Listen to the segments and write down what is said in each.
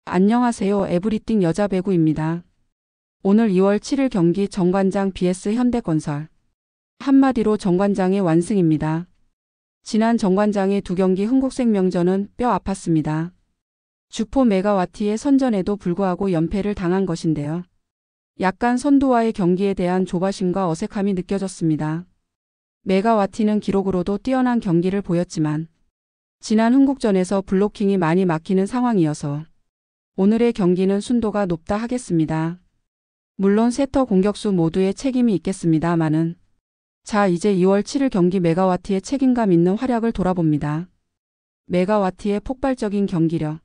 안녕하세요. 에브리띵 여자배구입니다. 오늘 2월 7일 경기 정관장 vs 현대건설. 한마디로 정관장의 완승입니다. 지난 정관장의 두 경기 흥국생명전은 뼈 아팠습니다. 주포 메가와티의 선전에도 불구하고 연패를 당한 것인데요. 약간 선두와의 경기에 대한 조바심과 어색함이 느껴졌습니다. 메가와티는 기록으로도 뛰어난 경기를 보였지만 지난 흥국전에서 블로킹이 많이 막히는 상황이어서 오늘의 경기는 순도가 높다 하겠습니다. 물론 세터 공격수 모두의 책임이 있겠습니다마는 자 이제 2월 7일 경기 메가와티의 책임감 있는 활약을 돌아봅니다. 메가와티의 폭발적인 경기력.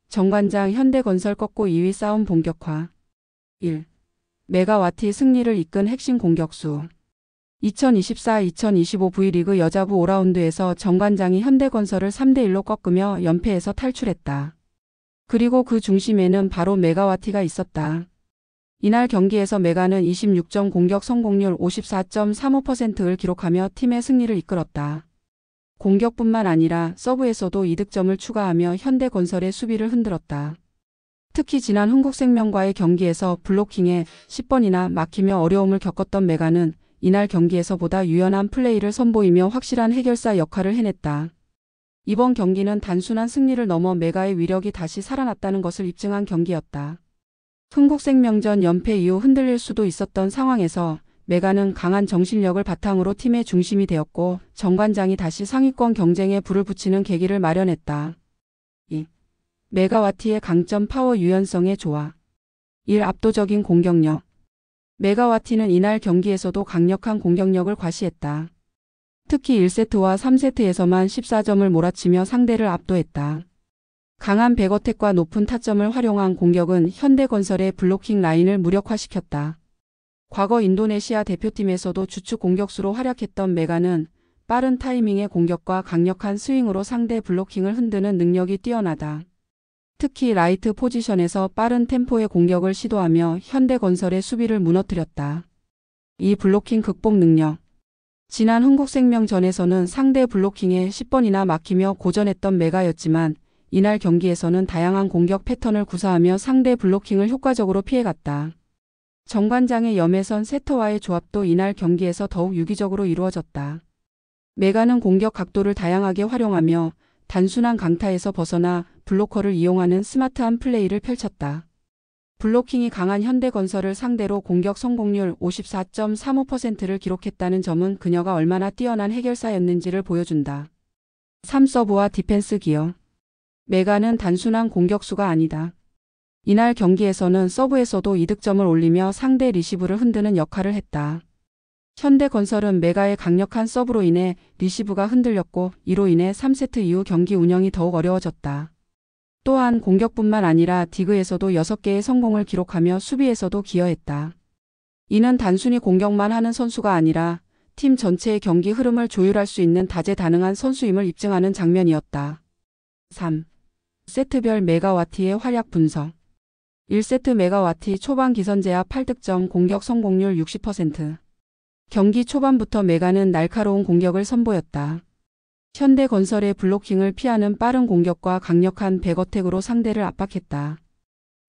정관장 현대건설 꺾고 2위 싸움 본격화. 1. 메가와티 승리를 이끈 핵심 공격수. 2024-2025 V리그 여자부 5라운드에서 정관장이 현대건설을 3대1로 꺾으며 연패에서 탈출했다. 그리고 그 중심에는 바로 메가와티가 있었다. 이날 경기에서 메가는 26점 공격 성공률 54.35%를 기록하며 팀의 승리를 이끌었다. 공격뿐만 아니라 서브에서도 이득점을 추가하며 현대건설의 수비를 흔들었다. 특히 지난 흥국생명과의 경기에서 블로킹에 10번이나 막히며 어려움을 겪었던 메가는 이날 경기에서 보다 유연한 플레이를 선보이며 확실한 해결사 역할을 해냈다. 이번 경기는 단순한 승리를 넘어 메가의 위력이 다시 살아났다는 것을 입증한 경기였다. 흥국생명전 연패 이후 흔들릴 수도 있었던 상황에서 메가는 강한 정신력을 바탕으로 팀의 중심이 되었고 정관장이 다시 상위권 경쟁에 불을 붙이는 계기를 마련했다. 2. 메가와티의 강점 파워 유연성의 조화. 1. 압도적인 공격력. 메가와티는 이날 경기에서도 강력한 공격력을 과시했다. 특히 1세트와 3세트에서만 14점을 몰아치며 상대를 압도했다. 강한 백어택과 높은 타점을 활용한 공격은 현대건설의 블로킹 라인을 무력화시켰다. 과거 인도네시아 대표팀에서도 주축 공격수로 활약했던 메가는 빠른 타이밍의 공격과 강력한 스윙으로 상대 블로킹을 흔드는 능력이 뛰어나다. 특히 라이트 포지션에서 빠른 템포의 공격을 시도하며 현대건설의 수비를 무너뜨렸다. 이 블로킹 극복 능력. 지난 흥국생명전에서는 상대 블로킹에 10번이나 막히며 고전했던 메가였지만 이날 경기에서는 다양한 공격 패턴을 구사하며 상대 블로킹을 효과적으로 피해갔다. 정관장의 염혜선 세터와의 조합도 이날 경기에서 더욱 유기적으로 이루어졌다. 메가는 공격 각도를 다양하게 활용하며 단순한 강타에서 벗어나 블로커를 이용하는 스마트한 플레이를 펼쳤다. 블로킹이 강한 현대건설을 상대로 공격 성공률 54.35%를 기록했다는 점은 그녀가 얼마나 뛰어난 해결사였는지를 보여준다. 3. 서브와 디펜스 기여. 메가는 단순한 공격수가 아니다. 이날 경기에서는 서브에서도 이득점을 올리며 상대 리시브를 흔드는 역할을 했다. 현대건설은 메가의 강력한 서브로 인해 리시브가 흔들렸고 이로 인해 3세트 이후 경기 운영이 더욱 어려워졌다. 또한 공격뿐만 아니라 디그에서도 6개의 성공을 기록하며 수비에서도 기여했다. 이는 단순히 공격만 하는 선수가 아니라 팀 전체의 경기 흐름을 조율할 수 있는 다재다능한 선수임을 입증하는 장면이었다. 3. 세트별 메가와티의 활약 분석. 1세트 메가와티 초반 기선제압 8득점 공격 성공률 60%. 경기 초반부터 메가는 날카로운 공격을 선보였다. 현대건설의 블로킹을 피하는 빠른 공격과 강력한 백어택으로 상대를 압박했다.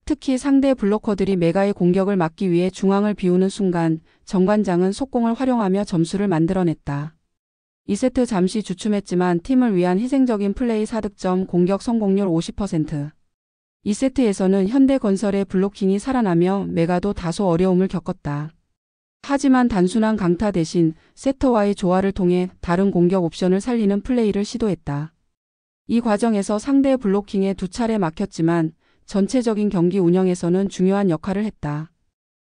특히 상대 블로커들이 메가의 공격을 막기 위해 중앙을 비우는 순간 정관장은 속공을 활용하며 점수를 만들어냈다. 2세트 잠시 주춤했지만 팀을 위한 희생적인 플레이 4득점 공격 성공률 50%. 2세트에서는 현대건설의 블로킹이 살아나며 메가도 다소 어려움을 겪었다. 하지만 단순한 강타 대신 세터와의 조화를 통해 다른 공격 옵션을 살리는 플레이를 시도했다. 이 과정에서 상대 블로킹에 2차례 막혔지만 전체적인 경기 운영에서는 중요한 역할을 했다.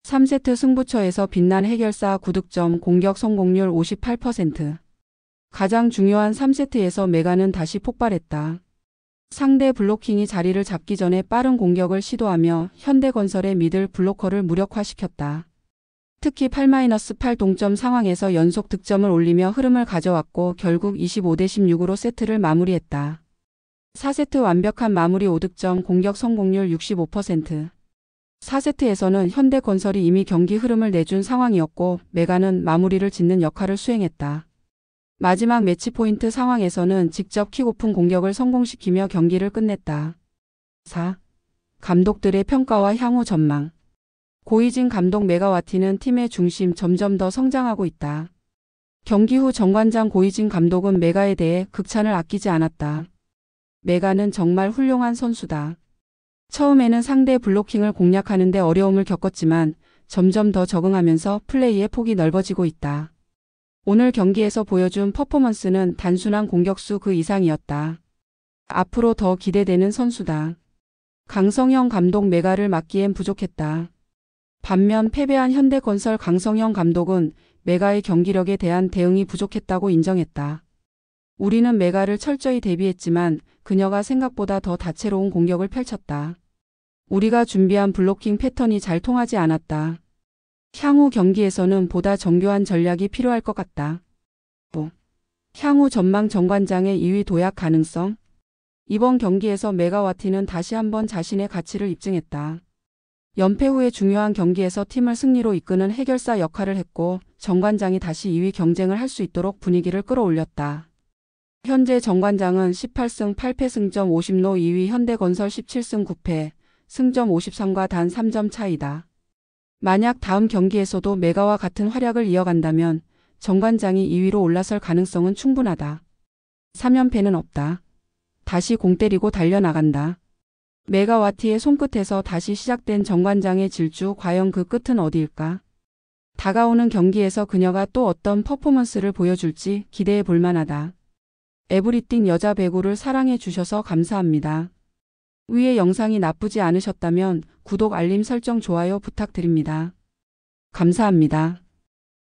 3세트 승부처에서 빛난 해결사 9득점 공격 성공률 58%. 가장 중요한 3세트에서 메가는 다시 폭발했다. 상대 블로킹이 자리를 잡기 전에 빠른 공격을 시도하며 현대건설의 미들 블로커를 무력화시켰다. 특히 8-8 동점 상황에서 연속 득점을 올리며 흐름을 가져왔고 결국 25-16으로 세트를 마무리했다. 4세트 완벽한 마무리 5득점 공격 성공률 65%. 4세트에서는 현대건설이 이미 경기 흐름을 내준 상황이었고 메가는 마무리를 짓는 역할을 수행했다. 마지막 매치 포인트 상황에서는 직접 킥오픈 공격을 성공시키며 경기를 끝냈다. 4. 감독들의 평가와 향후 전망. 고이진 감독 메가와티는 팀의 중심 점점 더 성장하고 있다. 경기 후 정관장 고이진 감독은 메가에 대해 극찬을 아끼지 않았다. 메가는 정말 훌륭한 선수다. 처음에는 상대 블로킹을 공략하는 데 어려움을 겪었지만 점점 더 적응하면서 플레이의 폭이 넓어지고 있다. 오늘 경기에서 보여준 퍼포먼스는 단순한 공격수 그 이상이었다. 앞으로 더 기대되는 선수다. 강성형 감독 메가를 맡기엔 부족했다. 반면 패배한 현대건설 강성형 감독은 메가의 경기력에 대한 대응이 부족했다고 인정했다. 우리는 메가를 철저히 대비했지만 그녀가 생각보다 더 다채로운 공격을 펼쳤다. 우리가 준비한 블로킹 패턴이 잘 통하지 않았다. 향후 경기에서는 보다 정교한 전략이 필요할 것 같다. 향후 전망 정관장의 2위 도약 가능성. 이번 경기에서 메가와티는 다시 한번 자신의 가치를 입증했다. 연패 후의 중요한 경기에서 팀을 승리로 이끄는 해결사 역할을 했고 정관장이 다시 2위 경쟁을 할 수 있도록 분위기를 끌어올렸다. 현재 정관장은 18승 8패 승점 50로 2위 현대건설 17승 9패, 승점 53과 단 3점 차이다. 만약 다음 경기에서도 메가와 같은 활약을 이어간다면 정관장이 2위로 올라설 가능성은 충분하다. 3연패는 없다. 다시 공 때리고 달려나간다. 메가와티의 손끝에서 다시 시작된 정관장의 질주, 과연 그 끝은 어디일까? 다가오는 경기에서 그녀가 또 어떤 퍼포먼스를 보여줄지 기대해 볼 만하다. 에브리띵 여자 배구를 사랑해 주셔서 감사합니다. 위의 영상이 나쁘지 않으셨다면 구독, 알림 설정, 좋아요 부탁드립니다. 감사합니다.